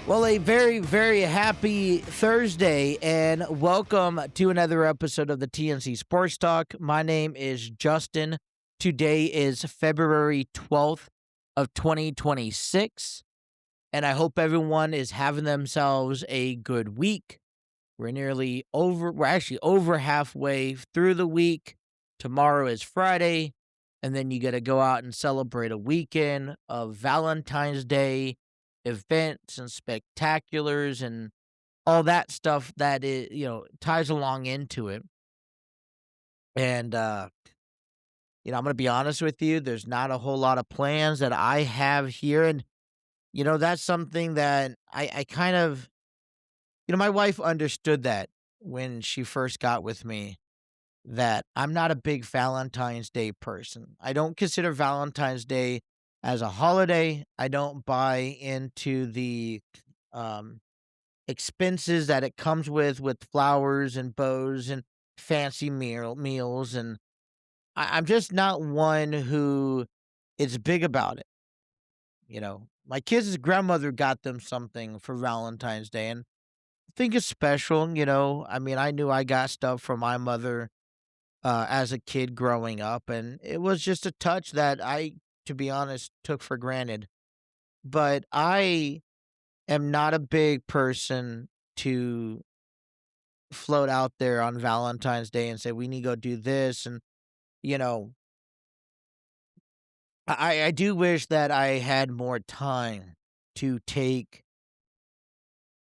Well, a very, very happy Thursday, and welcome to another episode of the TNC Sports Talk. My name is Justin. Today is February 12th of 2026, and I hope everyone is having themselves a good week. We're actually over halfway through the week. Tomorrow is Friday, and then you got to go out and celebrate a weekend of Valentine's Day events and spectaculars and all that stuff that ties along into it. And I'm going to be honest with you, there's not a whole lot of plans that I have here, and that's something that I kind of my wife understood that when she first got with me, that I'm not a big Valentine's Day person. I don't consider Valentine's Day as a holiday. I don't buy into the um, expenses that it comes with flowers and bows and fancy meals. And I'm just not one who is big about it. My kids' grandmother got them something for Valentine's Day, and I think it's special. I mean, I knew I got stuff from my mother as a kid growing up, and it was just a touch that I, to be honest, took for granted. But I am not a big person to float out there on Valentine's Day and say, we need to go do this. And, you know, I do wish that I had more time to take,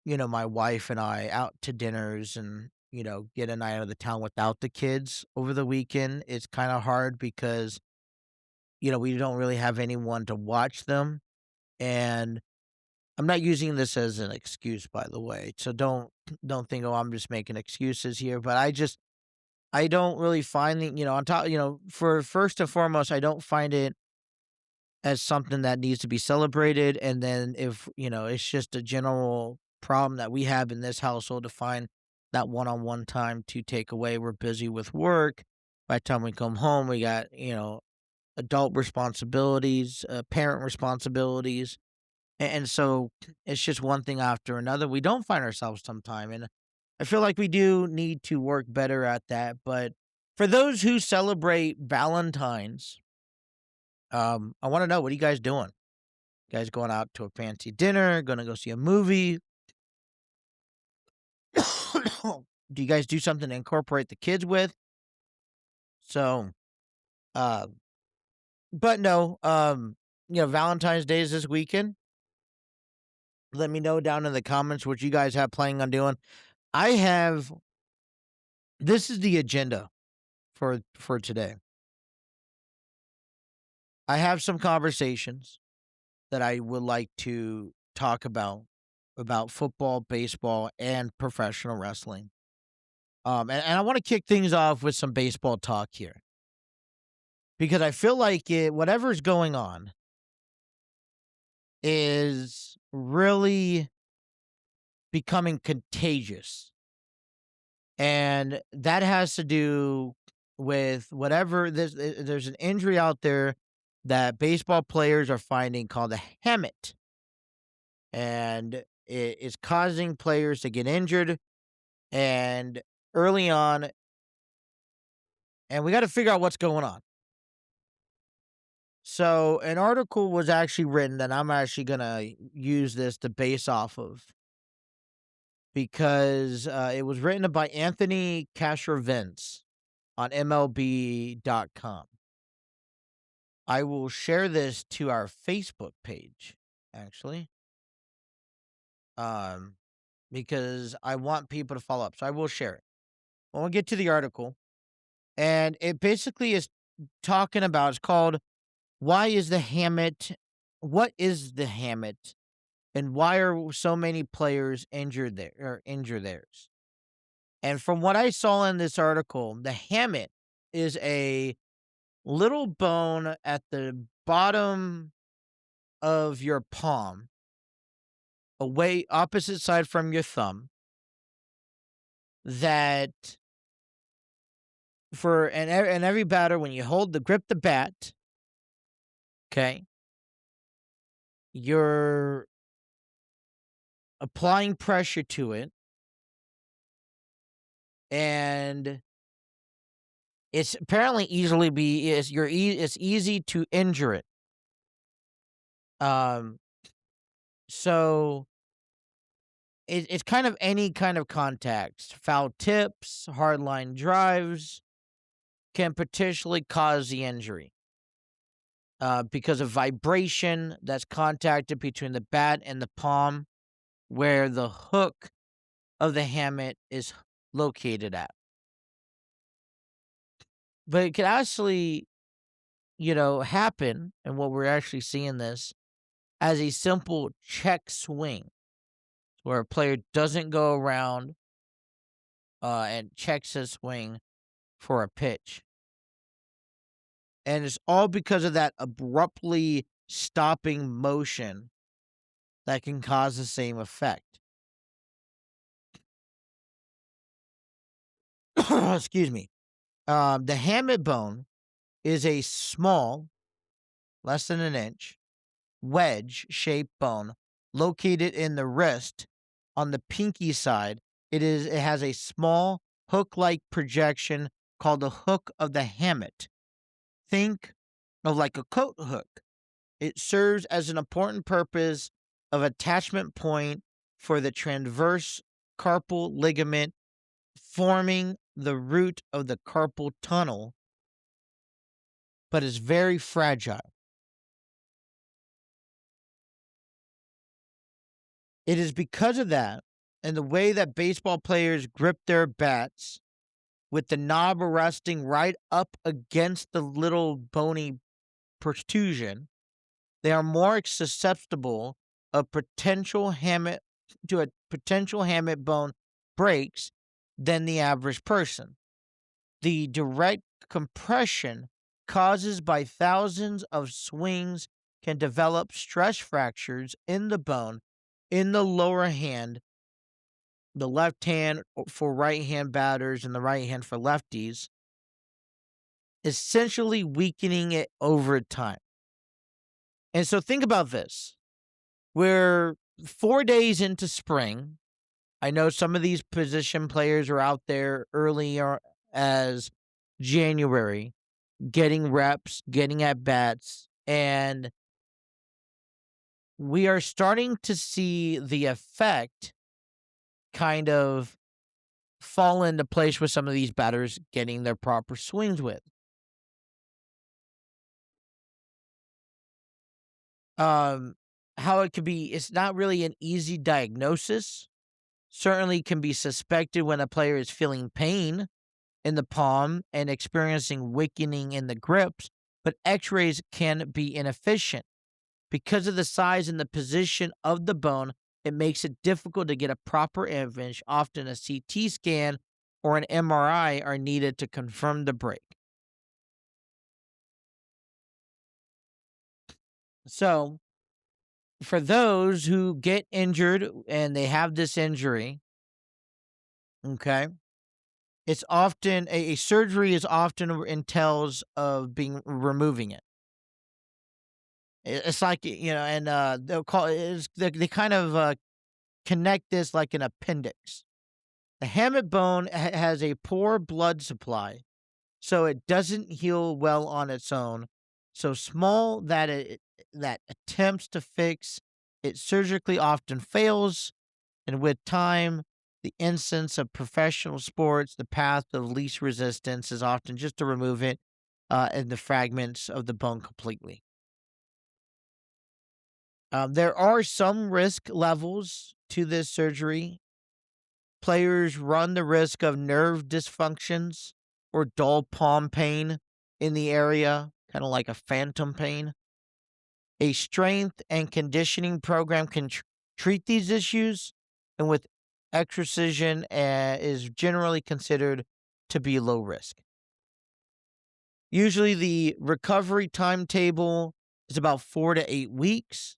my wife and I out to dinners and, get a night out of the town without the kids over the weekend. It's kind of hard because we don't really have anyone to watch them. And I'm not using this as an excuse, by the way. So don't think, oh, I'm just making excuses here. But I don't really find the, on top, for first and foremost, I don't find it as something that needs to be celebrated. And then if, it's just a general problem that we have in this household to find that one-on-one time to take away. We're busy with work. By the time we come home, we got, adult responsibilities, parent responsibilities. And so it's just one thing after another. We don't find ourselves sometime. And I feel like we do need to work better at that. But for those who celebrate Valentine's, I want to know, what are you guys doing? You guys going out to a fancy dinner? Going to go see a movie? Do you guys do something to incorporate the kids with? So, uh, but no, Valentine's Day is this weekend. Let me know down in the comments what you guys have planning on doing. This is the agenda for today. I have some conversations that I would like to talk about football, baseball, and professional wrestling. And I want to kick things off with some baseball talk here because I feel like whatever's going on is really becoming contagious. And that has to do with whatever there's an injury out there that baseball players are finding called a hamate. And it is causing players to get injured and early on, and we got to figure out what's going on. So an article was actually written that I'm actually going to use this to base off of because it was written by Anthony Castrovince on MLB.com. I will share this to our Facebook page, actually, because I want people to follow up. So I will share it. When we get to the article, and it basically is talking about, it's called, Why is the Hamate? What is the Hamate? And why are so many players injured theirs? And from what I saw in this article, the hamate is a little bone at the bottom of your palm, away opposite side from your thumb, that and every batter, when you grip the bat, okay, your applying pressure to it, and it's apparently it's easy to injure it. Um, so it's kind of any kind of contact, foul tips, hardline drives can potentially cause the injury. Because of vibration that's contacted between the bat and the palm, where the hook of the hamate is located at. But it could actually, happen, and what we're actually seeing this as a simple check swing, where a player doesn't go around and checks his swing for a pitch. And it's all because of that abruptly stopping motion that can cause the same effect. Excuse me. The hamate bone is a small, less than an inch, wedge-shaped bone located in the wrist on the pinky side. It has a small hook-like projection called the hook of the hamate. Think of like a coat hook. It serves as an important purpose of attachment point for the transverse carpal ligament forming the root of the carpal tunnel, but is very fragile. It is because of that and the way that baseball players grip their bats with the knob resting right up against the little bony protrusion, they are more susceptible of potential hamate bone breaks than the average person. The direct compression caused by thousands of swings can develop stress fractures in the bone in the lower hand, the left hand for right hand batters and the right hand for lefties, essentially weakening it over time. And so think about this. We're 4 days into spring. I know some of these position players are out there earlier as January, getting reps, getting at bats, and we are starting to see the effect kind of fall into place with some of these batters getting their proper swings with. How it could be, it's not really an easy diagnosis. Certainly can be suspected when a player is feeling pain in the palm and experiencing weakening in the grips, but x-rays can be inefficient. Because of the size and the position of the bone, it makes it difficult to get a proper image. Often a CT scan or an MRI are needed to confirm the break. So, for those who get injured and they have this injury, okay, it's often a surgery is often entails of removing it. It's like, and they'll call it, they kind of connect this like an appendix. The hamate bone has a poor blood supply, so it doesn't heal well on its own. So small that attempts to fix it surgically often fails, and with time, the instance of professional sports, the path of least resistance is often just to remove it and the fragments of the bone completely. There are some risk levels to this surgery. Players run the risk of nerve dysfunctions or dull palm pain in the area, kind of like a phantom pain. A strength and conditioning program can treat these issues, and with excision is generally considered to be low risk. Usually, the recovery timetable is about 4 to 8 weeks.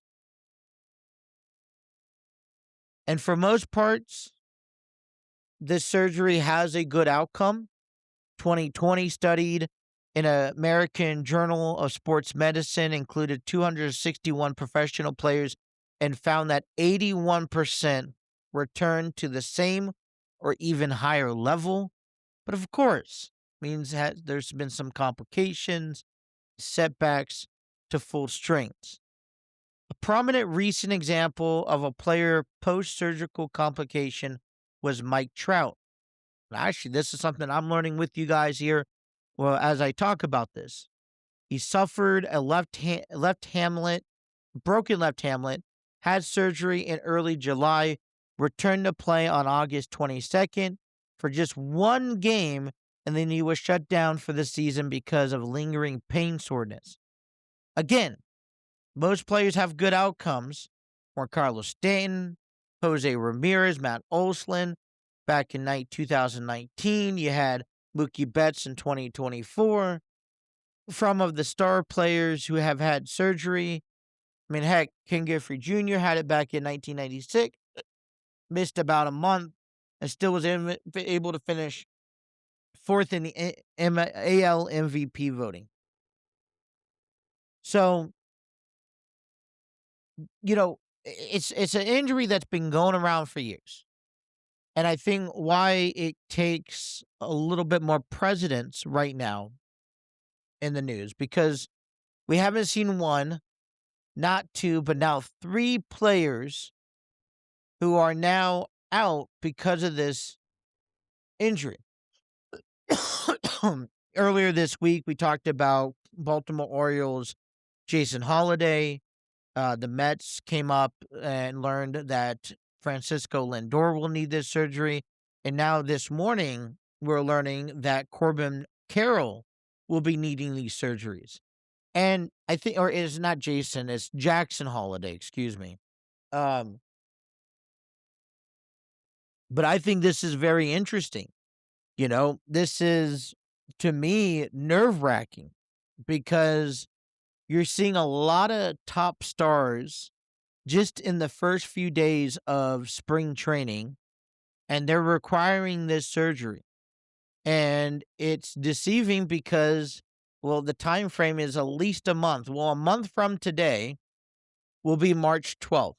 And for most parts, this surgery has a good outcome. 2020 studied in an American Journal of Sports Medicine included 261 professional players and found that 81% returned to the same or even higher level. But of course, means that there's been some complications, setbacks to full strength. A prominent recent example of a player post surgical complication was Mike Trout. Actually, this is something I'm learning with you guys here. Well, as I talk about this, he suffered a left hamlet, broken left hamlet, had surgery in early July, returned to play on August 22nd for just one game, and then he was shut down for the season because of lingering pain soreness. Again, most players have good outcomes. Juan Carlos Stanton, Jose Ramirez, Matt Olson. Back in 2019, you had Mookie Betts in 2024. From of the star players who have had surgery, I mean, heck, Ken Griffey Jr. had it back in 1996, missed about a month, and still was able to finish fourth in the AL MVP voting. So, it's an injury that's been going around for years. And I think why it takes a little bit more precedence right now in the news, because we haven't seen one, not two, but now three players who are now out because of this injury. Earlier this week, we talked about Baltimore Orioles' Jason Holliday. The Mets came up and learned that Francisco Lindor will need this surgery. And now this morning, we're learning that Corbin Carroll will be needing these surgeries. And I think, or it's not Jason, it's Jackson Holliday, excuse me. But I think this is very interesting. This is, to me, nerve-wracking because you're seeing a lot of top stars just in the first few days of spring training, and they're requiring this surgery. And it's deceiving because, well, the time frame is at least a month. Well, a month from today will be March 12th.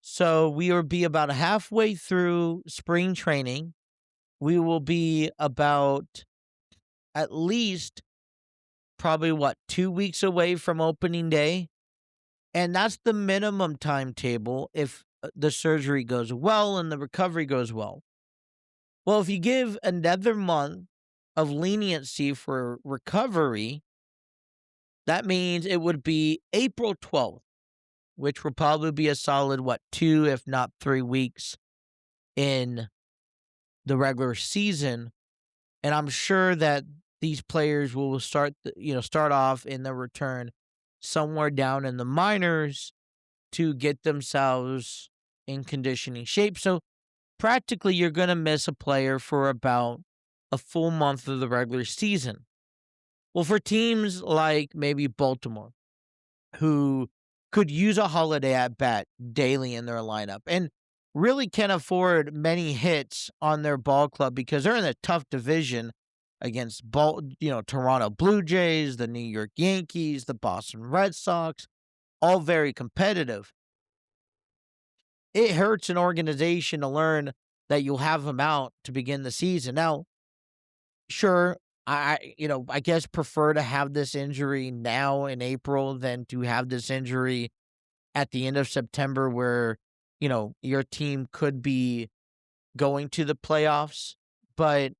So we will be about halfway through spring training. We will be about at least probably 2 weeks away from opening day. And that's the minimum timetable if the surgery goes well and the recovery goes well. Well, if you give another month of leniency for recovery, that means it would be April 12th, which will probably be a solid, 2, if not 3 weeks in the regular season. And I'm sure that these players will start off in the return somewhere down in the minors to get themselves in conditioning shape. So practically you're going to miss a player for about a full month of the regular season. Well, for teams like maybe Baltimore, who could use a Holiday at bat daily in their lineup and really can't afford many hits on their ball club because they're in a tough division against Toronto Blue Jays, the New York Yankees, the Boston Red Sox, all very competitive. It hurts an organization to learn that you'll have them out to begin the season. Now, sure, I guess prefer to have this injury now in April than to have this injury at the end of September where, your team could be going to the playoffs. But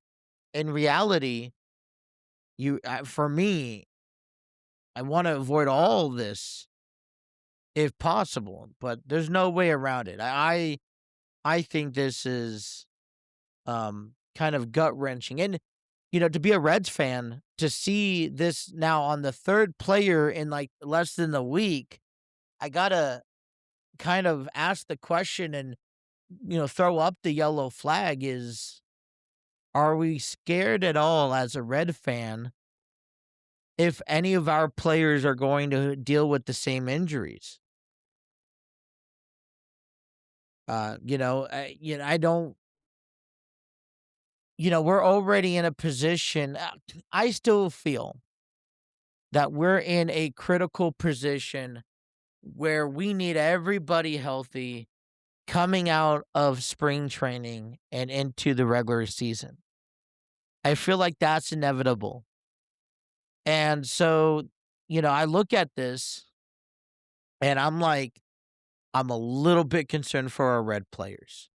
in reality, for me, I want to avoid all this if possible, but there's no way around it. I think this is kind of gut-wrenching. And, to be a Reds fan, to see this now on the third player in less than a week, I got to kind of ask the question and, throw up the yellow flag are we scared at all as a Red fan if any of our players are going to deal with the same injuries? I don't, we're already in a position. I still feel that we're in a critical position where we need everybody healthy coming out of spring training and into the regular season. I feel like that's inevitable. And so, I look at this and I'm like, I'm a little bit concerned for our Red players,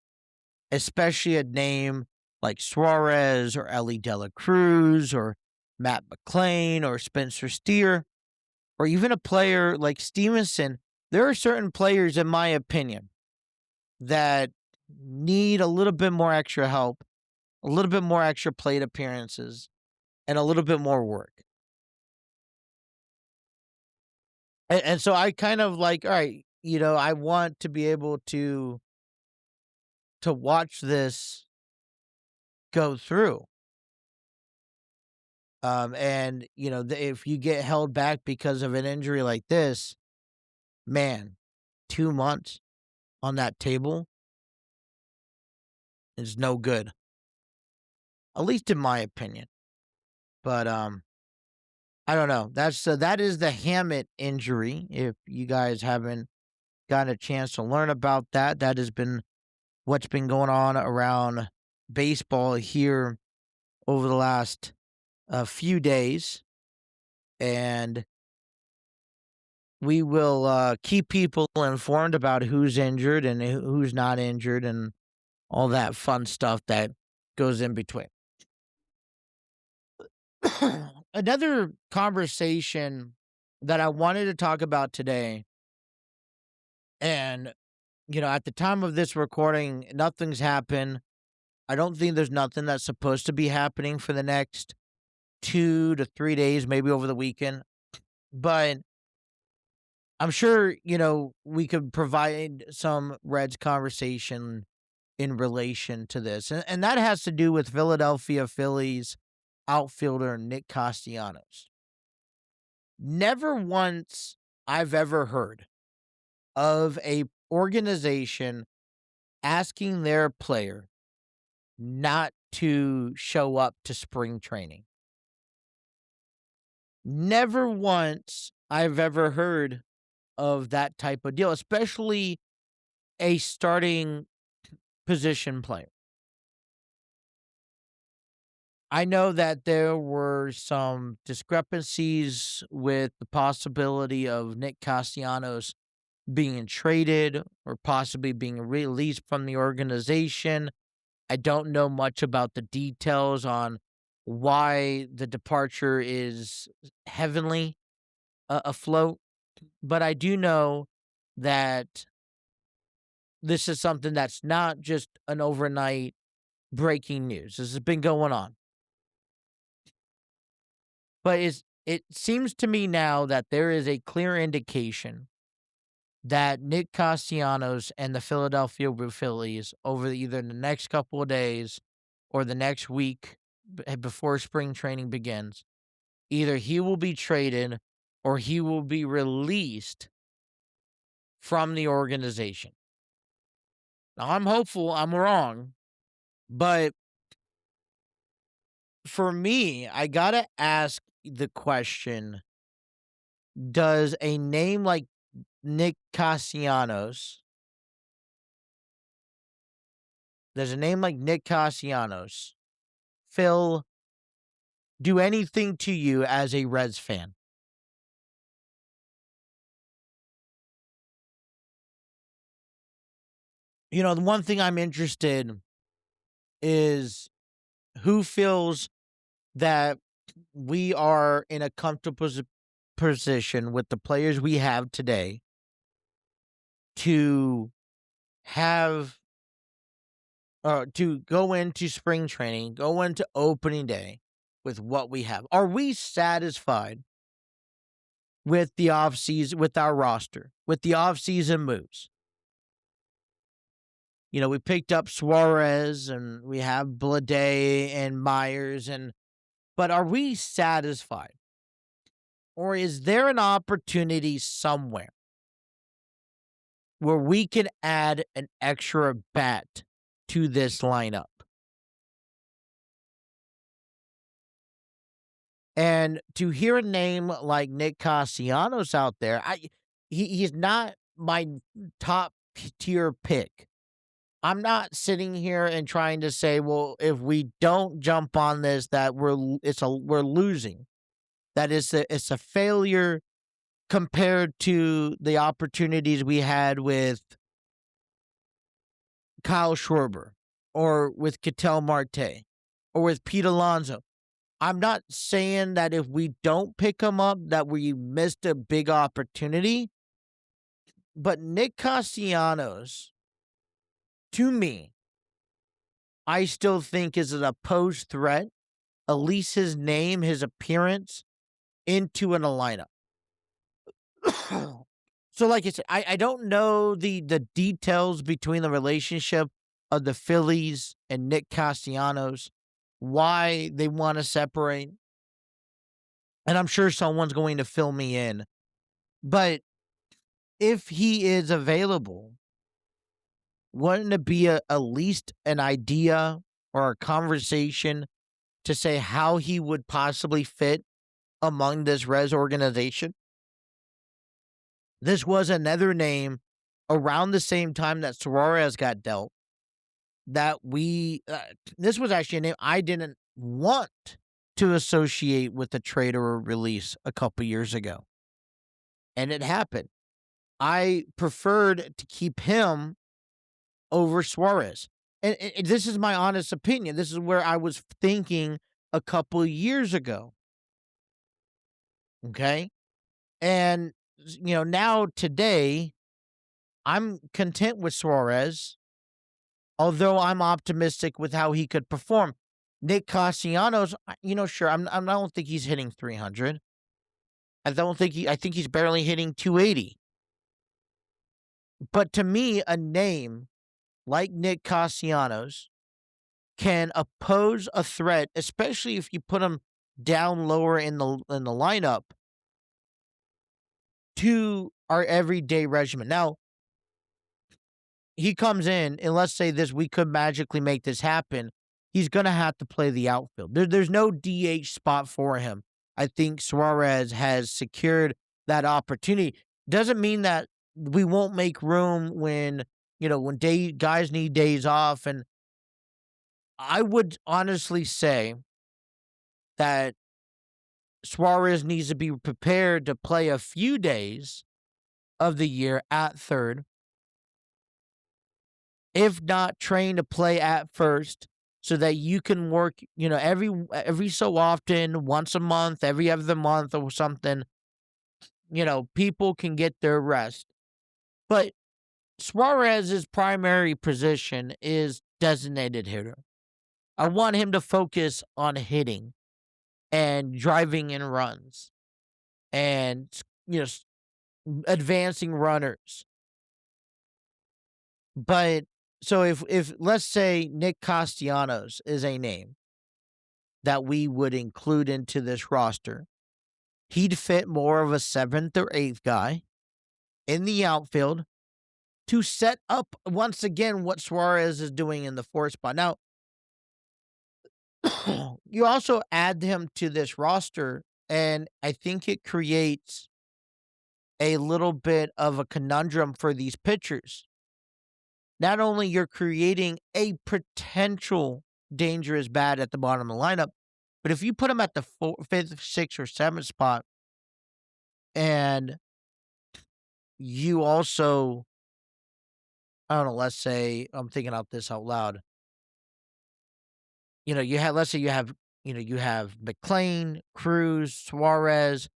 especially a name like Suarez or Ellie De La Cruz or Matt McClain or Spencer Steer, or even a player like Stevenson. There are certain players, in my opinion, that need a little bit more extra help, a little bit more extra plate appearances, and a little bit more work. And so I kind of like, all right, I want to be able to watch this go through. And if you get held back because of an injury like this, man, 2 months on that table is no good, at least in my opinion. But I don't know. That is the Hamate injury. If you guys haven't gotten a chance to learn about that, that has been what's been going on around baseball here over the last few days, and we will keep people informed about who's injured and who's not injured and all that fun stuff that goes in between. Another conversation that I wanted to talk about today, and at the time of this recording, nothing's happened. I don't think there's nothing that's supposed to be happening for the next 2 to 3 days, maybe over the weekend. But I'm sure, we could provide some Reds conversation in relation to this. And that has to do with Philadelphia Phillies outfielder Nick Castellanos. Never once I've ever heard of a organization asking their player not to show up to spring training. Never once I've ever heard of that type of deal, especially a starting position player. I know that there were some discrepancies with the possibility of Nick Castellanos being traded or possibly being released from the organization. I don't know much about the details on why the departure is heavily afloat, but I do know that this is something that's not just an overnight breaking news. This has been going on. But it seems to me now that there is a clear indication that Nick Castellanos and the Philadelphia Phillies over either the next couple of days or the next week before spring training begins, either he will be traded or he will be released from the organization. Now, I'm hopeful I'm wrong, but for me, I got to ask the question, does a name like Nick Castellanos, does a name like Nick Castellanos, Phil, do anything to you as a Reds fan? The one thing I'm interested is who feels that we are in a comfortable position with the players we have today to have to go into spring training, go into opening day with what we have. Are we satisfied with the offseason, with our roster, with the offseason moves? We picked up Suarez and we have Blade and Myers, but are we satisfied? Or is there an opportunity somewhere where we can add an extra bat to this lineup? And to hear a name like Nick Castellanos out there, he's not my top tier pick. I'm not sitting here and trying to say, well, if we don't jump on this, that we're losing. That it's a failure compared to the opportunities we had with Kyle Schwarber or with Ketel Marte or with Pete Alonso. I'm not saying that if we don't pick him up that we missed a big opportunity, but Nick Castellanos, to me, I still think is an opposed threat, at least his name, his appearance into a lineup. So, like I said, I don't know the details between the relationship of the Phillies and Nick Castellanos, why they want to separate. And I'm sure someone's going to fill me in. But if he is available, wouldn't it be at least an idea or a conversation to say how he would possibly fit among this Reds organization? This was another name around the same time that Suarez got dealt that this was actually a name I didn't want to associate with a trade or a release a couple years ago. And it happened. I preferred to keep him over Suarez. And this is my honest opinion. This is where I was thinking a couple years ago. Okay? And now today I'm content with Suarez, although I'm optimistic with how he could perform. Nick Castellanos, sure, I don't think he's hitting 300. I think he's barely hitting 280. But to me, a name like Nick Castellanos can oppose a threat, especially if you put him down lower in the lineup to our everyday regimen. Now, he comes in, and let's say we could magically make this happen. He's going to have to play the outfield. There's no DH spot for him. I think Suarez has secured that opportunity. Doesn't mean that we won't make room when guys need days off. And I would honestly say that Suarez needs to be prepared to play a few days of the year at third, if not trained to play at first, so that you can work, every so often, once a month, every other month or something, people can get their rest. But Suarez's primary position is designated hitter. I want him to focus on hitting and driving in runs and, advancing runners. But so if let's say Nick Castellanos is a name that we would include into this roster, he'd fit more of a 7th or 8th guy in the outfield to set up once again what Suarez is doing in the 4th spot. Now, you also add him to this roster, and I think it creates a little bit of a conundrum for these pitchers. Not only you're creating a potential dangerous bat at the bottom of the lineup, but if you put him at the 5th, 6th, or 7th spot, and you also, I don't know, let's say, I'm thinking out this out loud. Let's say you have McClain, Cruz, Suarez,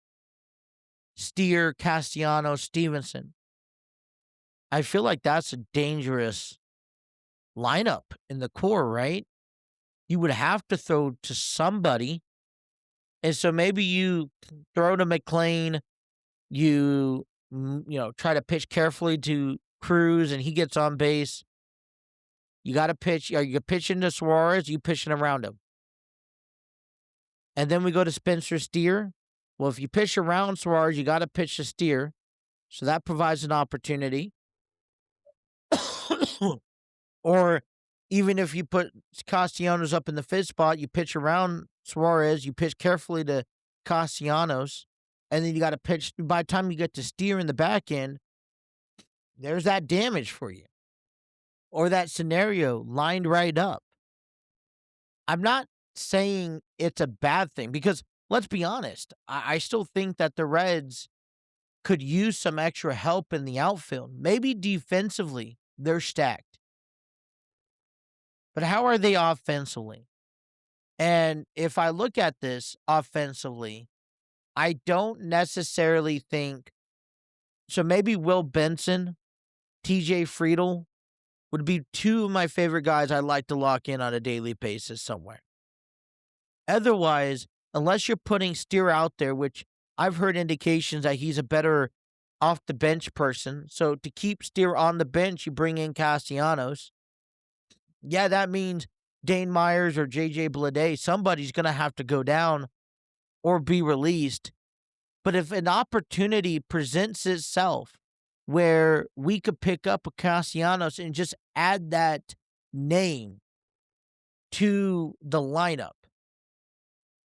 Steer, Castellanos, Stevenson. I feel like that's a dangerous lineup in the core, right? You would have to throw to somebody. And so maybe you throw to McClain, you try to pitch carefully to Cruz, and he gets on base. You got to pitch. Are you pitching to Suarez? You pitching around him. And then we go to Spencer Steer. Well, if you pitch around Suarez, you got to pitch to Steer. So that provides an opportunity. Or even if you put Castellanos up in the 5th spot, you pitch around Suarez, you pitch carefully to Castellanos. and then you got to pitch. By the time you get to Steer in the back end, there's that damage for you, or that scenario lined right up. I'm not saying it's a bad thing because let's be honest, I still think that the Reds could use some extra help in the outfield. Maybe defensively, they're stacked. But how are they offensively? And if I look at this offensively, I don't necessarily think so. Maybe Will Benson, TJ Friedel would be two of my favorite guys I'd like to lock in on a daily basis somewhere. Otherwise, unless you're putting Steer out there, which I've heard indications that he's a better off the bench person. So to keep Steer on the bench, you bring in Castellanos. Yeah, that means Dane Myers or JJ Bleday, somebody's going to have to go down or be released. But if an opportunity presents itself where we could pick up a Castellanos and just add that name to the lineup,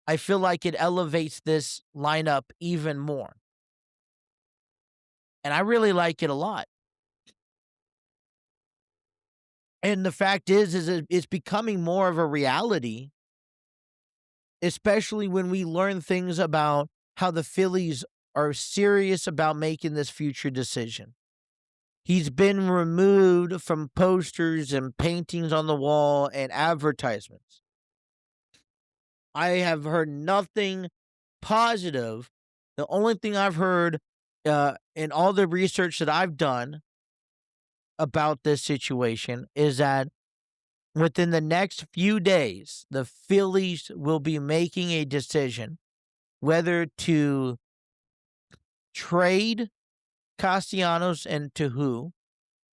I feel like it elevates this lineup even more. And I really like it a lot. And the fact is it's becoming more of a reality, especially when we learn things about how the Phillies are serious about making this future decision. He's been removed from posters and paintings on the wall and advertisements. I have heard nothing positive. The only thing I've heard in all the research that I've done about this situation is that within the next few days, the Phillies will be making a decision whether to trade Castellanos and to who.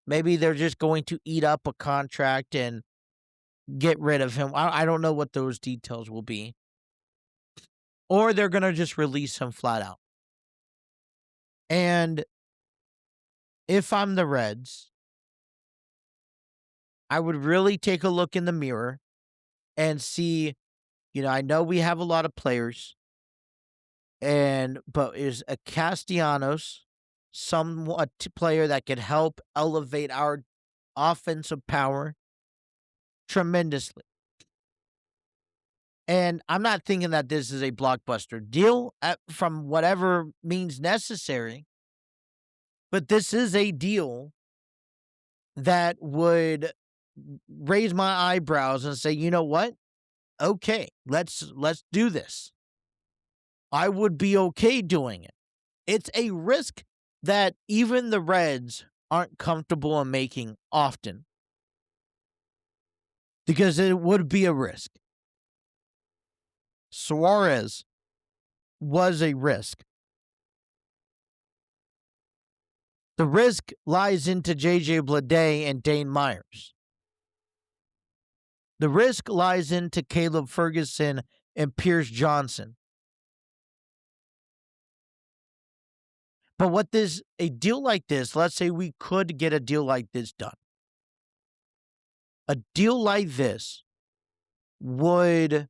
Maybe they're just going to eat up a contract and get rid of him. I don't know what those details will be. Or they're going to just release him flat out. And if I'm the Reds, I would really take a look in the mirror and see, I know we have a lot of players, but is a Castellanos somewhat player that could help elevate our offensive power tremendously? And I'm not thinking that this is a blockbuster deal from whatever means necessary, but this is a deal that would raise my eyebrows and say, you know what? Okay, let's do this. I would be okay doing it. It's a risk that even the Reds aren't comfortable in making often because it would be a risk. Suarez was a risk. The risk lies into JJ Bleday and Dane Myers. The risk lies into Caleb Ferguson and Pierce Johnson. But a deal like this, let's say we could get a deal like this done. A deal like this would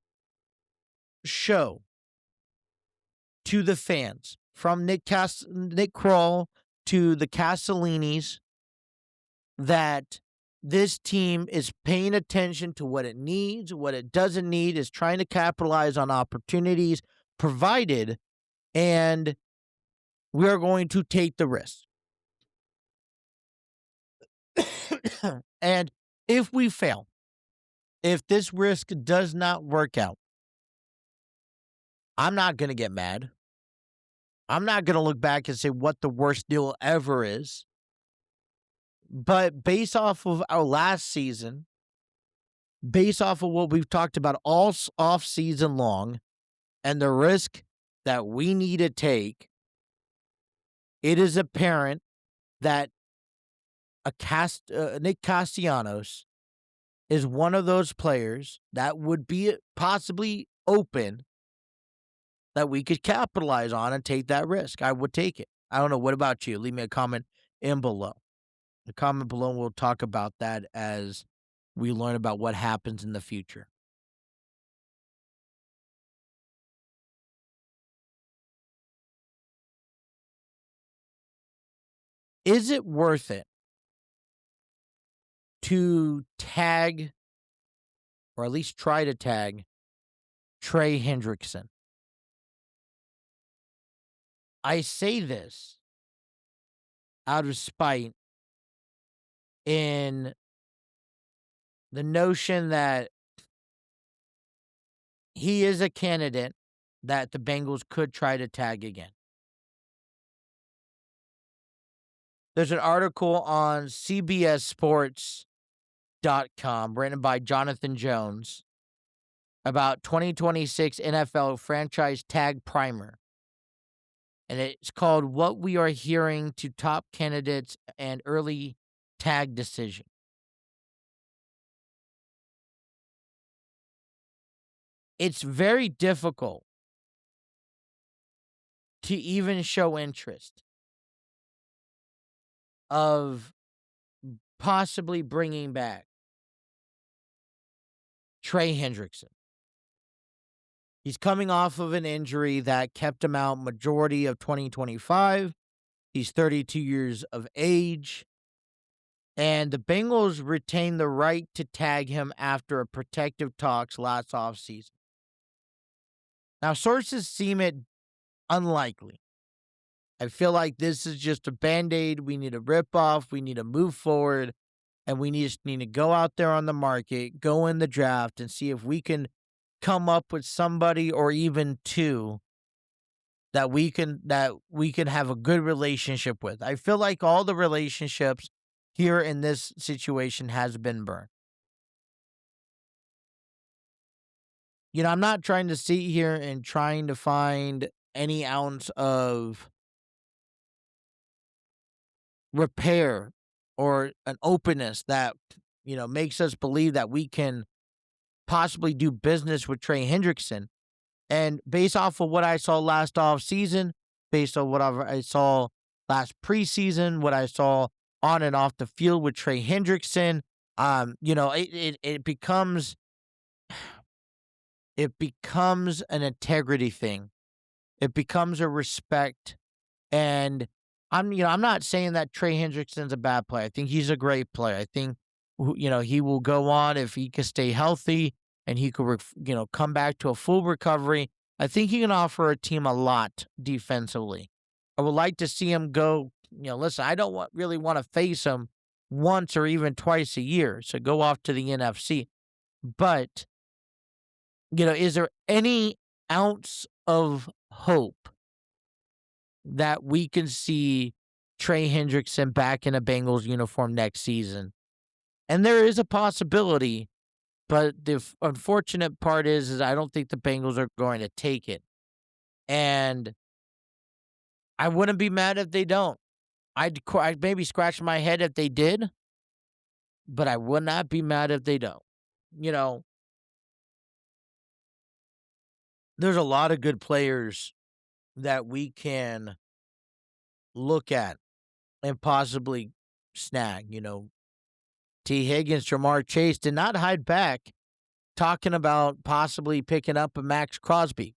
show to the fans, from Nick Kroll to the Castellanos, that this team is paying attention to what it needs, what it doesn't need, is trying to capitalize on opportunities provided, and we are going to take the risk. And if we fail, if this risk does not work out, I'm not going to get mad. I'm not going to look back and say what the worst deal ever is. But based off of our last season, based off of what we've talked about all off season long, and the risk that we need to take, it is apparent that Nick Castellanos is one of those players that would be possibly open that we could capitalize on and take that risk. I would take it. I don't know. What about you? Leave me a comment in below. The comment below, we'll talk about that as we learn about what happens in the future. Is it worth it to tag, or at least try to tag, Trey Hendrickson? I say this out of spite in the notion that he is a candidate that the Bengals could try to tag again. There's an article on CBSSports.com written by Jonathan Jones about 2026 NFL franchise tag primer. And it's called What We Are Hearing to Top Candidates and Early Tag Decision. It's very difficult to even show interest of possibly bringing back Trey Hendrickson. He's coming off of an injury that kept him out majority of 2025. He's 32 years of age. And the Bengals retained the right to tag him after a protective talks last offseason. Now, sources seem it unlikely. I feel like this is just a Band-Aid. We need to rip off. We need to move forward. And we just need to go out there on the market, go in the draft, and see if we can come up with somebody or even two that we can have a good relationship with. I feel like all the relationships here in this situation has been burned. You know, I'm not trying to sit here and trying to find any ounce of repair or an openness that, you know, makes us believe that we can possibly do business with Trey Hendrickson. And based off of what I saw last offseason, based on what I saw last preseason, what I saw on and off the field with Trey Hendrickson, you know, it becomes an integrity thing. It becomes a respect. And I'm not saying that Trey Hendrickson's a bad player. I think he's a great player. I think, you know, he will go on if he can stay healthy and he could, come back to a full recovery. I think he can offer a team a lot defensively. I would like to see him go, listen, I don't really want to face him once or even twice a year. So go off to the NFC. But, is there any ounce of hope that we can see Trey Hendrickson back in a Bengals uniform next season? And there is a possibility, but the unfortunate part is I don't think the Bengals are going to take it. And I wouldn't be mad if they don't. I'd maybe scratch my head if they did, but I would not be mad if they don't. There's a lot of good players that we can look at and possibly snag. T. Higgins, Jamar Chase did not hide back talking about possibly picking up a Max Crosby.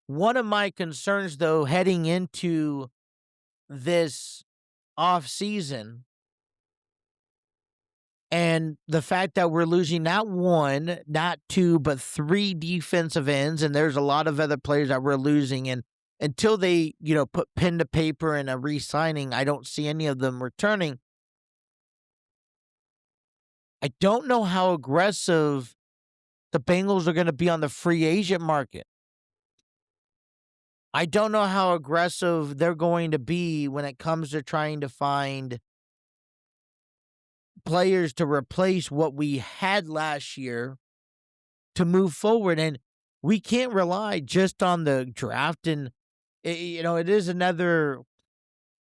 One of my concerns, though, heading into this offseason and the fact that we're losing not one, not two, but three defensive ends, and there's a lot of other players that we're losing, and until they, put pen to paper and a re-signing, I don't see any of them returning. I don't know how aggressive the Bengals are going to be on the free agent market. I don't know how aggressive they're going to be when it comes to trying to find players to replace what we had last year to move forward. And we can't rely just on the draft. And, it is another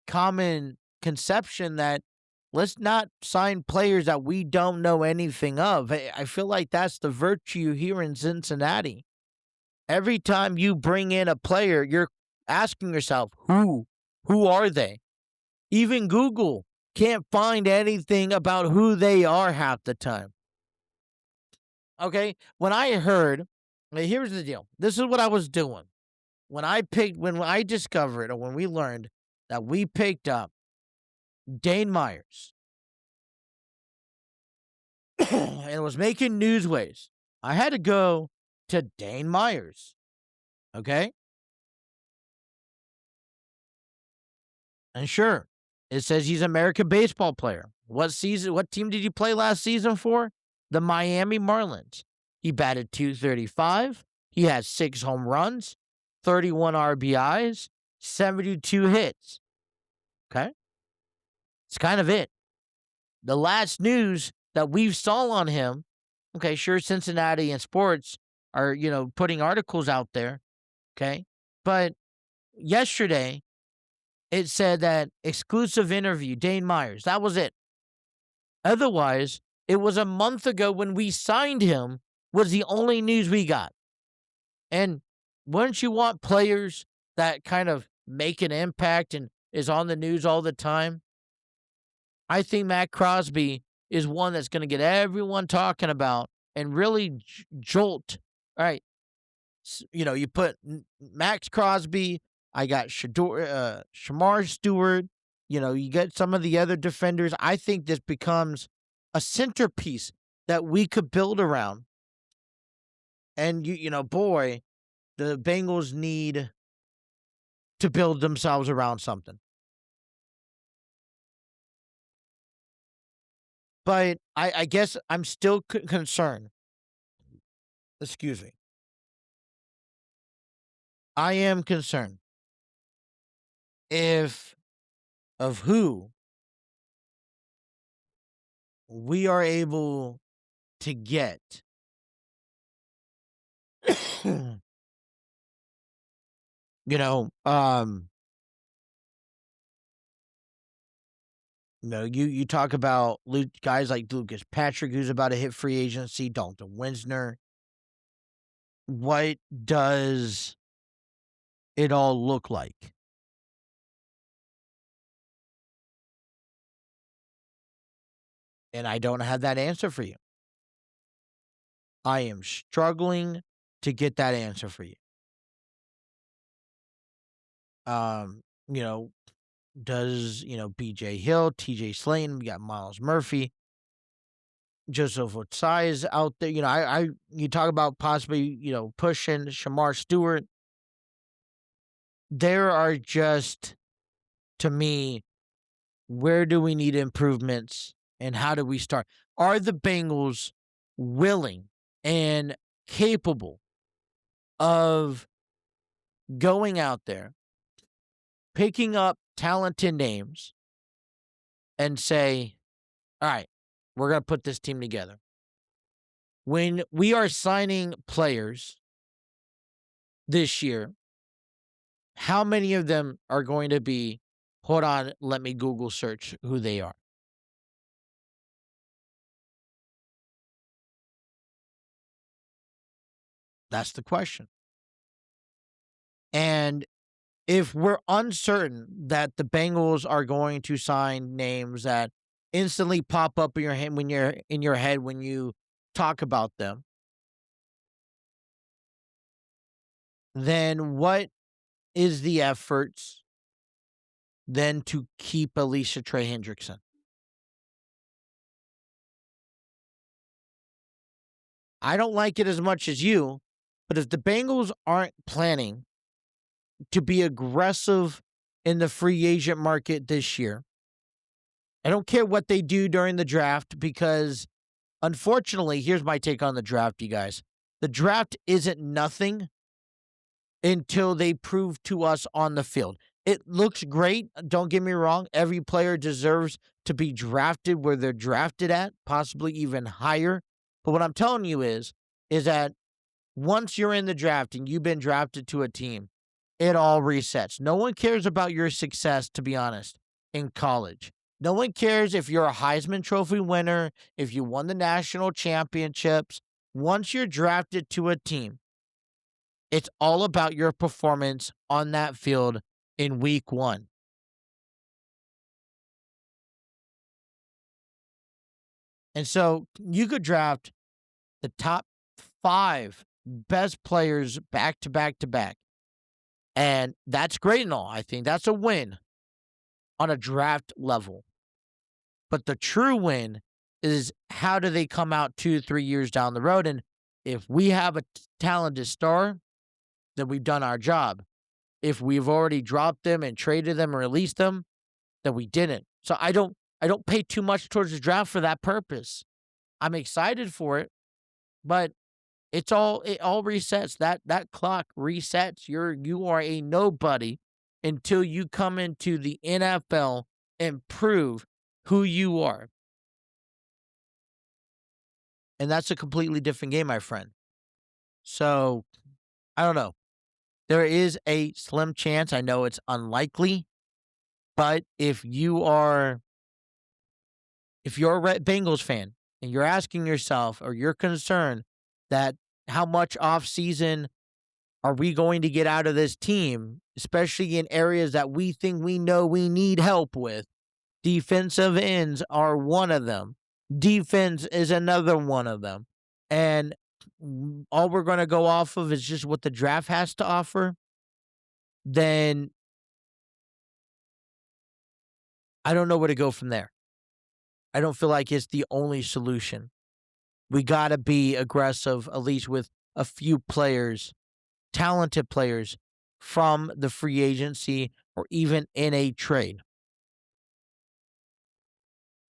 common conception that let's not sign players that we don't know anything of. I feel like that's the virtue here in Cincinnati. Every time you bring in a player, you're asking yourself, who are they? Even Google can't find anything about who they are half the time. Okay, when here's the deal. This is what I was doing. When I discovered, or when we learned that we picked up Dane Myers. And it was making newsways. I had to go to Dane Myers. Okay? And sure, it says he's an American baseball player. What team did he play last season for? The Miami Marlins. He batted .235. He has 6 home runs, 31 RBIs, 72 hits. Okay? It's kind of it. The last news that we've saw on him, okay, sure, Cincinnati and sports are, putting articles out there, okay? But yesterday, it said that exclusive interview, Dane Myers. That was it. Otherwise, it was a month ago when we signed him was the only news we got. And wouldn't you want players that kind of make an impact and is on the news all the time? I think Matt Crosby is one that's going to get everyone talking about and really jolt. All right. You put Max Crosby, I got Shamar Stewart, you get some of the other defenders. I think this becomes a centerpiece that we could build around. And, boy, the Bengals need to build themselves around something. But I guess I'm still concerned. Excuse me. I am concerned of who we are able to get. You talk about guys like Lucas Patrick, who's about to hit free agency, Dalton Winsner. What does it all look like? And I don't have that answer for you. I am struggling to get that answer for you. Does, BJ Hill, TJ Slayton, we got Miles Murphy, Joseph Otsai out there. You talk about possibly, pushing Shamar Stewart. There are just, to me, where do we need improvements and how do we start? Are the Bengals willing and capable of going out there, picking up talented names, and say, all right, we're going to put this team together? When we are signing players this year, how many of them are going to be, hold on, let me Google search who they are? That's the question. And if we're uncertain that the Bengals are going to sign names that instantly pop up in your head when you talk about them, then what is the efforts then to keep Alicia Trey Hendrickson? I don't like it as much as you, but if the Bengals aren't planning to be aggressive in the free agent market this year, I don't care what they do during the draft, because unfortunately, here's my take on the draft, you guys. The draft isn't nothing until they prove to us on the field. It looks great. Don't get me wrong. Every player deserves to be drafted where they're drafted at, possibly even higher. But what I'm telling you is that once you're in the draft and you've been drafted to a team, it all resets. No one cares about your success, to be honest, in college. No one cares if you're a Heisman Trophy winner, if you won the national championships. Once you're drafted to a team, it's all about your performance on that field in week 1. And so you could draft the top 5 best players back to back to back. And that's great and all. I think that's a win on a draft level. But the true win is how do they come out 2-3 years down the road? And if we have a talented star, then we've done our job. If we've already dropped them and traded them or released them, then we didn't. So I don't pay too much towards the draft for that purpose. I'm excited for it, but it all resets. That clock resets. You are a nobody until you come into the NFL and prove who you are. And that's a completely different game, my friend. So, I don't know. There is a slim chance. I know it's unlikely, but if you're a Bengals fan and you're asking yourself or you're concerned that how much offseason are we going to get out of this team, especially in areas that we think we know we need help with, defensive ends are one of them. Defense is another one of them. And all we're going to go off of is just what the draft has to offer. Then I don't know where to go from there. I don't feel like it's the only solution. We got to be aggressive, at least with a few players, talented players from the free agency or even in a trade.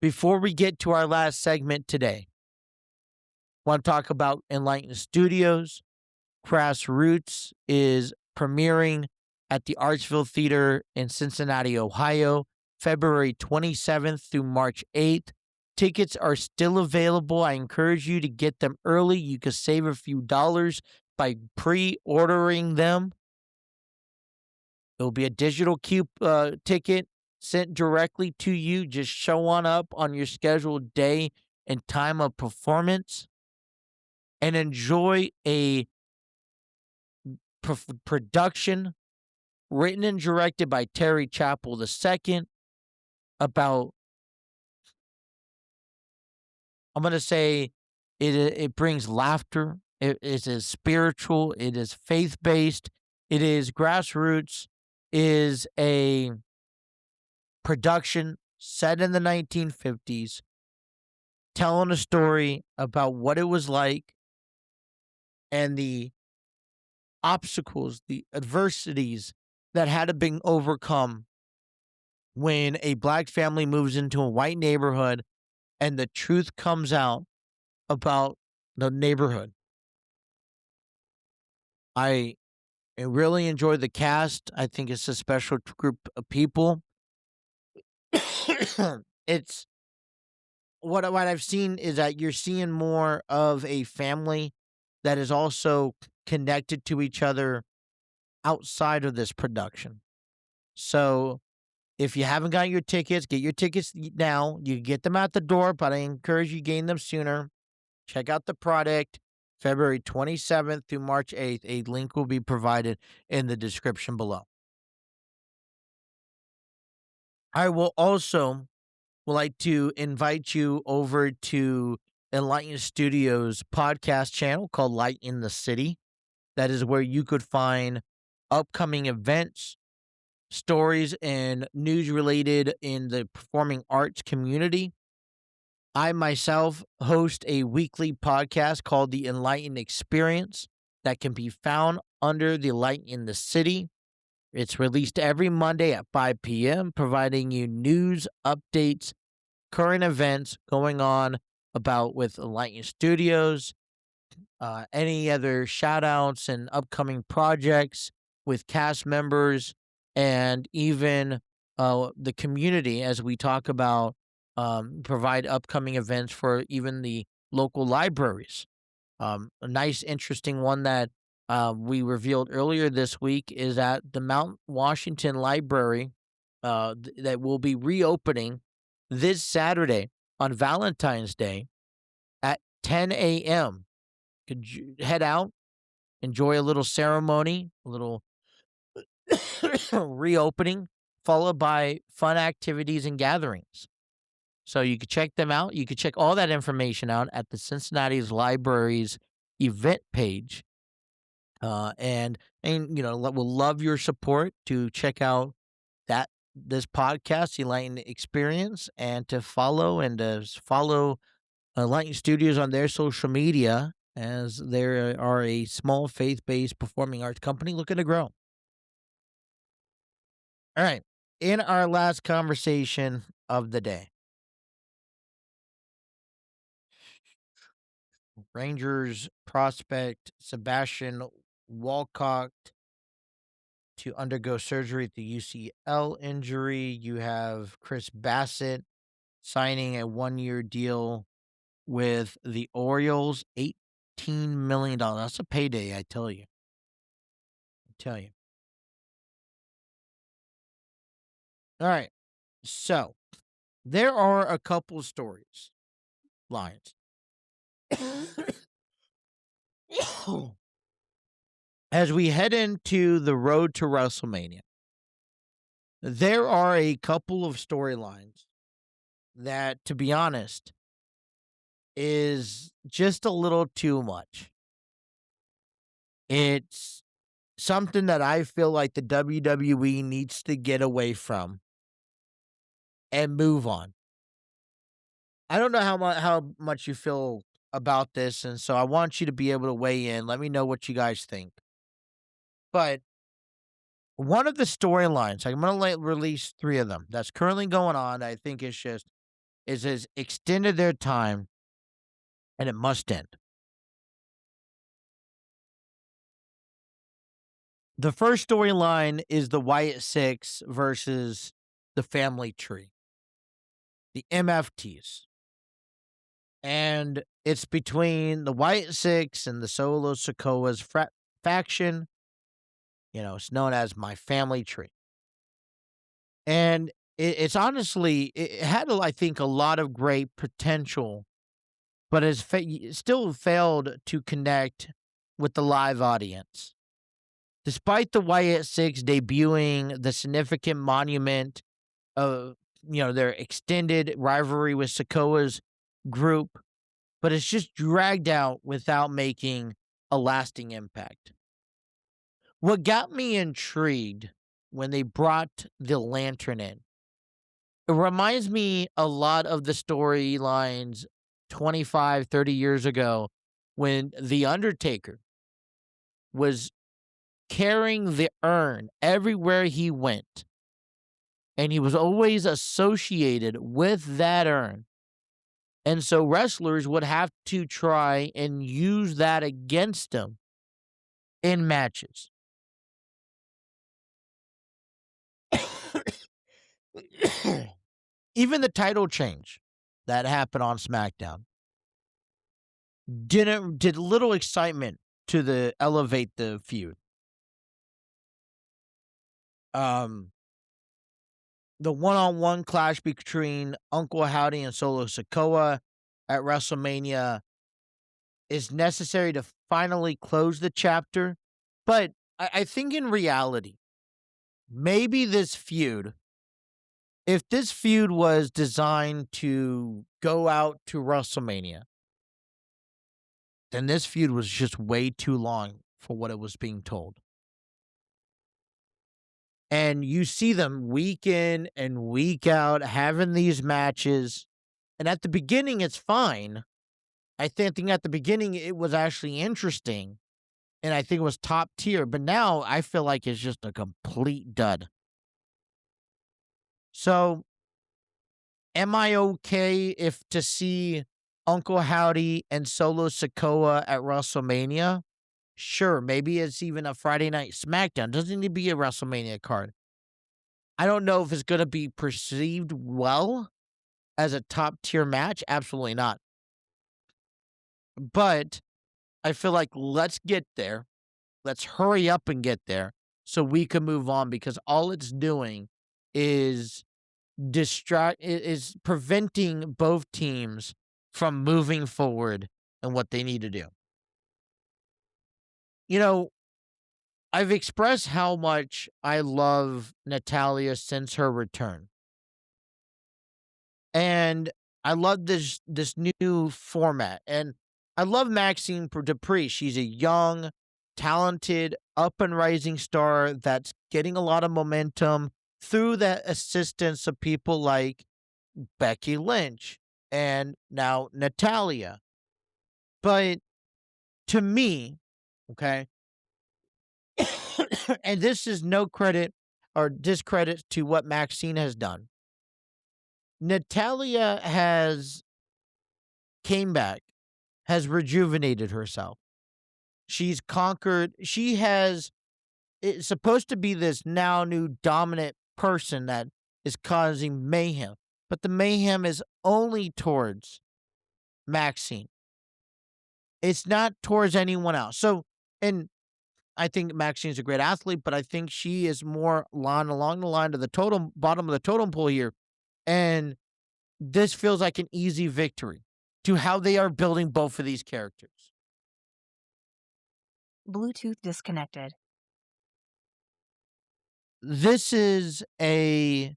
Before we get to our last segment today, I want to talk about Enlighten Studios. Grassroots is premiering at the Artsville Theater in Cincinnati, Ohio, February 27th through March 8th. Tickets are still available. I encourage you to get them early. You can save a few dollars by pre-ordering them. It will be a digital ticket sent directly to you. Just show on up on your scheduled day and time of performance and enjoy a production written and directed by Terry Chappell II about, I'm going to say, it brings laughter. It is spiritual. It is faith-based. It is grassroots. Is a production set in the 1950s, telling a story about what it was like and the obstacles, the adversities that had to be overcome when a black family moves into a white neighborhood and the truth comes out about the neighborhood. I really enjoy the cast. I think it's a special group of people. It's what I've seen is that you're seeing more of a family that is also connected to each other outside of this production. So if you haven't got your tickets, get your tickets now. You can get them at the door, but I encourage you gain them sooner. Check out the product. February 27th through March 8th. A link will be provided in the description below. I will also like to invite you over to Enlighten Studios podcast channel called Light in the City. That is where you could find upcoming events, stories, and news related in the performing arts community. I myself host a weekly podcast called The Enlightened Experience that can be found under the Light in the City. It's released every Monday at 5 p.m., providing you news, updates, current events going on about with Enlightened Studios, any other shout outs and upcoming projects with cast members, and even the community as we talk about provide upcoming events for even the local libraries. A nice, interesting one that we revealed earlier this week is that the Mount Washington Library that will be reopening this Saturday on Valentine's Day at 10 a.m. Could you head out, enjoy a little ceremony, a little reopening, followed by fun activities and gatherings. So you could check them out. You could check all that information out at the Cincinnati Library's event page. And we'll love your support to check out this podcast, the Enlightened Experience, and to follow Enlightened Studios on their social media, as they are a small faith-based performing arts company looking to grow. All right. In our last conversation of the day, Rangers prospect Sebastian Walcott to undergo surgery at the UCL injury. You have Chris Bassett signing a 1-year deal with the Orioles, $18 million. That's a payday, I tell you. All right. So there are a couple stories, lines. As we head into the road to WrestleMania, there are a couple of storylines that, to be honest, is just a little too much. It's something that I feel like the WWE needs to get away from and move on. I don't know how much you feel about this, and so I want you to be able to weigh in. Let me know what you guys think. But one of the storylines, I'm going to release 3 of them that's currently going on. I think has extended their time, and it must end. The first storyline is the Wyatt Six versus the Family Tree, the MFTs. And it's between the Wyatt Six and the Solo Sikoa's faction. It's known as My Family Tree. And it's honestly, it had, I think, a lot of great potential, but has still failed to connect with the live audience. Despite the Wyatt Six debuting the significant monument of, their extended rivalry with Sikoa's group, but it's just dragged out without making a lasting impact. What got me intrigued when they brought the lantern in, it reminds me a lot of the storylines 25, 30 years ago when The Undertaker was carrying the urn everywhere he went. And he was always associated with that urn. And so wrestlers would have to try and use that against him in matches. Even the title change that happened on SmackDown did little excitement to elevate the feud. The one-on-one clash between Uncle Howdy and Solo Sikoa at WrestleMania is necessary to finally close the chapter. But I think in reality, maybe this feud, if this feud was designed to go out to WrestleMania, then this feud was just way too long for what it was being told. And you see them week in and week out having these matches. And at the beginning, it's fine. I think at the beginning, it was actually interesting. And I think it was top tier. But now I feel like it's just a complete dud. So, am I okay if to see Uncle Howdy and Solo Sikoa at WrestleMania? Sure, maybe it's even a Friday Night SmackDown. Doesn't need to be a WrestleMania card. I don't know if it's going to be perceived well as a top-tier match. Absolutely not. But I feel like let's get there. Let's hurry up and get there so we can move on, because all it's doing is preventing both teams from moving forward and what they need to do. I've expressed how much I love Natalya since her return. And I love this new format. And I love Maxine Dupree. She's a young, talented, up and rising star that's getting a lot of momentum. through the assistance of people like Becky Lynch and now Natalia. But to me, okay, and this is no credit or discredit to what Maxine has done. Natalia has came back, has rejuvenated herself. She's conquered. She has it's supposed to be this now new dominant person that is causing mayhem, but the mayhem is only towards Maxine. It's not towards anyone else. So, and I think Maxine's a great athlete, but I think she is more along the line to the totem bottom of the totem pole here. And this feels like an easy victory to how they are building both of these characters. Bluetooth disconnected. This is a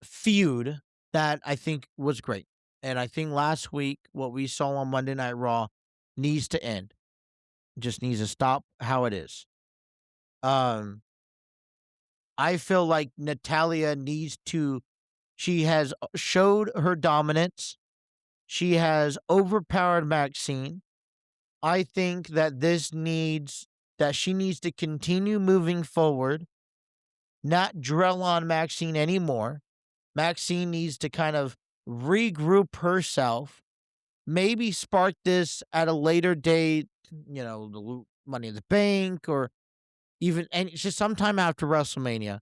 feud that I think was great. And I think last week, what we saw on Monday Night Raw needs to end. Just needs to stop how it is. I feel like Natalia needs to, she has showed her dominance. She has overpowered Maxine. I think that she needs to continue moving forward, not drill on Maxine anymore. Maxine needs to kind of regroup herself, maybe spark this at a later date, the Money in the Bank or even, and it's just sometime after WrestleMania.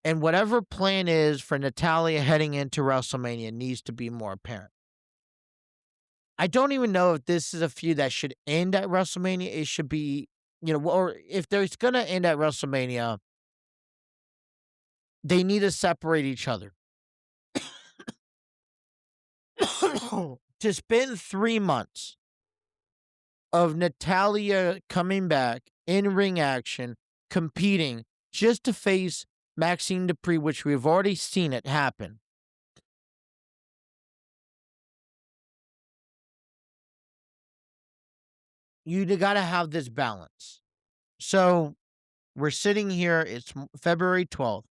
And whatever plan is for Natalia heading into WrestleMania needs to be more apparent. I don't even know if this is a feud that should end at WrestleMania. It should be, or if there's going to end at WrestleMania, they need to separate each other. To spend 3 months of Natalia coming back in ring action, competing just to face Maxine Dupree, which we've already seen it happen. You got to have this balance. So we're sitting here. It's February 12th.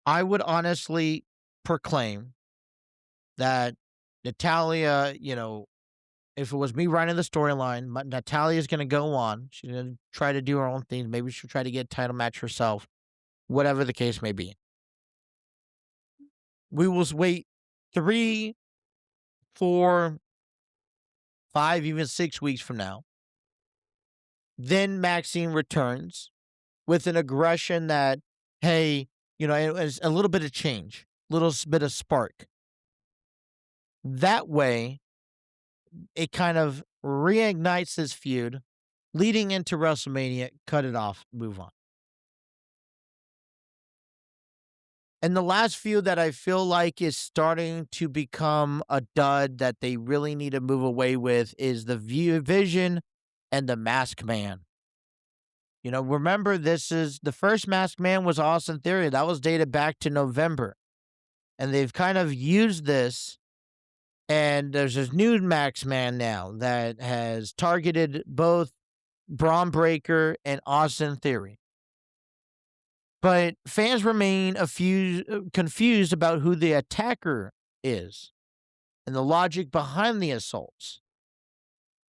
I would honestly proclaim that Natalia, if it was me writing the storyline, Natalia's going to go on. She's going to try to do her own thing. Maybe she'll try to get a title match herself, whatever the case may be. We will wait 3, 4, 5, even 6 weeks from now. Then Maxine returns with an aggression that, hey, it was a little bit of change, little bit of spark. That way, it kind of reignites this feud, leading into WrestleMania, cut it off, move on. And the last feud that I feel like is starting to become a dud that they really need to move away with is the Vision and the Masked Man. Remember, this is the first Masked Man was Austin Theory. That was dated back to November. And they've kind of used this. And there's this new Masked Man now that has targeted both Braun Breaker and Austin Theory. But fans remain confused about who the attacker is and the logic behind the assaults.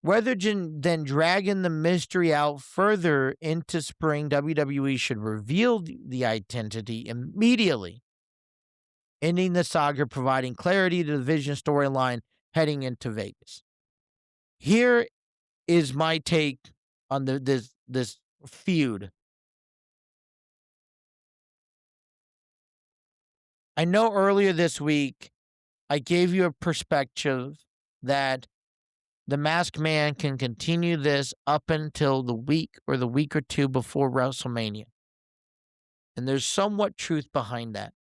Rather than dragging the mystery out further into spring, WWE should reveal the identity immediately, ending the saga, providing clarity to the Vision storyline heading into Vegas. Here is my take on this feud. I know earlier this week I gave you a perspective that the Masked Man can continue this up until the week or two before WrestleMania. And there's somewhat truth behind that.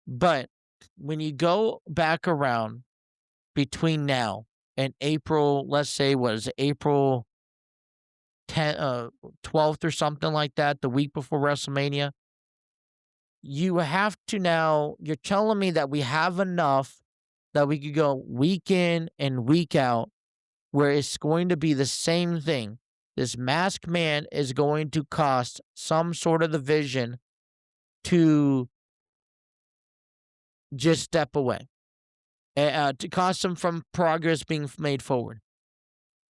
But when you go back around between now and April, let's say, April 12th or something like that, the week before WrestleMania, you have to now, you're telling me that we have enough that we could go week in and week out where it's going to be the same thing. this masked man is going to cost some sort of division to just step away, to cost them from progress being made forward,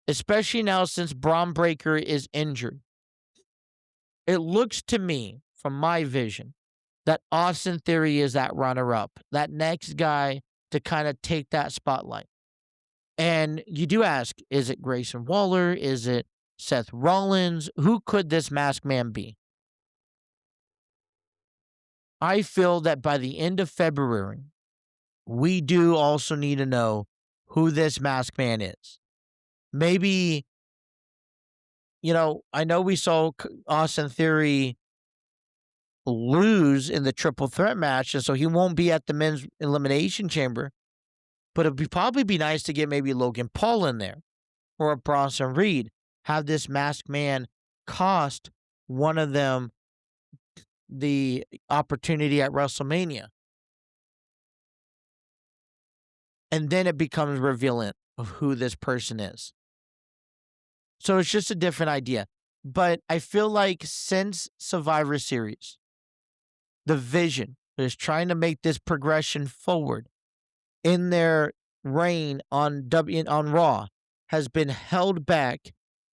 especially now since Braun Breaker is injured. It looks to me, from my vision, that Austin Theory is that runner-up, that next guy to kind of take that spotlight. And you do ask, is it Grayson Waller? Is it Seth Rollins? Who could this masked man be? I feel that by the end of February, we do also need to know who this masked man is. Maybe, I know we saw Austin Theory lose in the triple threat match, and so he won't be at the men's elimination chamber. But it'd probably be nice to get maybe Logan Paul in there or a Bronson Reed. Have this masked man cost one of them the opportunity at WrestleMania. And then it becomes revealing of who this person is. So it's just a different idea. But I feel like since Survivor Series, the vision is trying to make this progression forward in their reign on Raw has been held back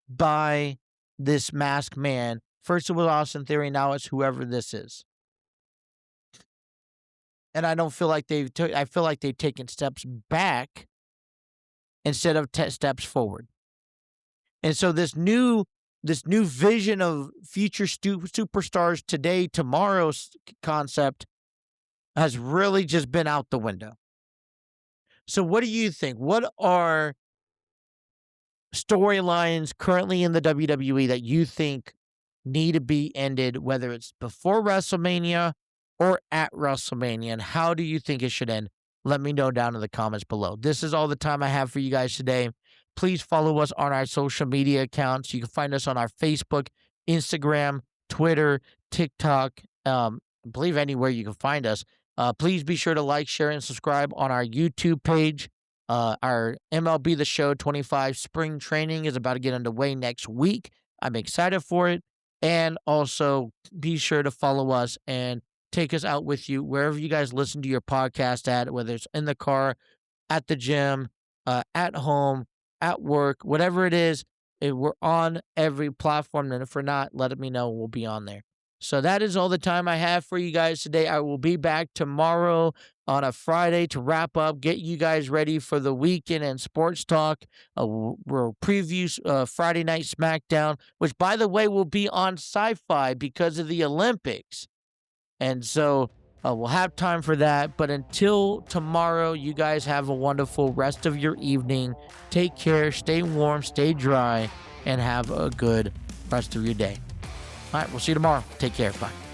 by this masked man. First it was Austin Theory, now it's whoever this is. And I don't feel like I feel like they've taken steps back instead of steps forward. And so this new vision of future superstars today, tomorrow's concept has really just been out the window. So what do you think? What are storylines currently in the WWE that you think need to be ended, whether it's before WrestleMania or at WrestleMania, and how do you think it should end? Let me know down in the comments below. This is all the time I have for you guys today. Please follow us on our social media accounts. You can find us on our Facebook, Instagram, Twitter, TikTok, I believe anywhere you can find us. Please be sure to like, share, and subscribe on our YouTube page. Our MLB The Show 25 spring training is about to get underway next week. I'm excited for it. And also, be sure to follow us and take us out with you wherever you guys listen to your podcast at, whether it's in the car, at the gym, at home, at work, whatever it is. We're on every platform, and if we're not, let me know. We'll be on there. So that is all the time I have for you guys today. I will be back tomorrow on a Friday to wrap up, get you guys ready for the weekend and sports talk. We'll preview Friday Night SmackDown, which, by the way, will be on Sci-Fi because of the Olympics. And so we'll have time for that. But until tomorrow, you guys have a wonderful rest of your evening. Take care, stay warm, stay dry, and have a good rest of your day. All right, we'll see you tomorrow. Take care. Bye.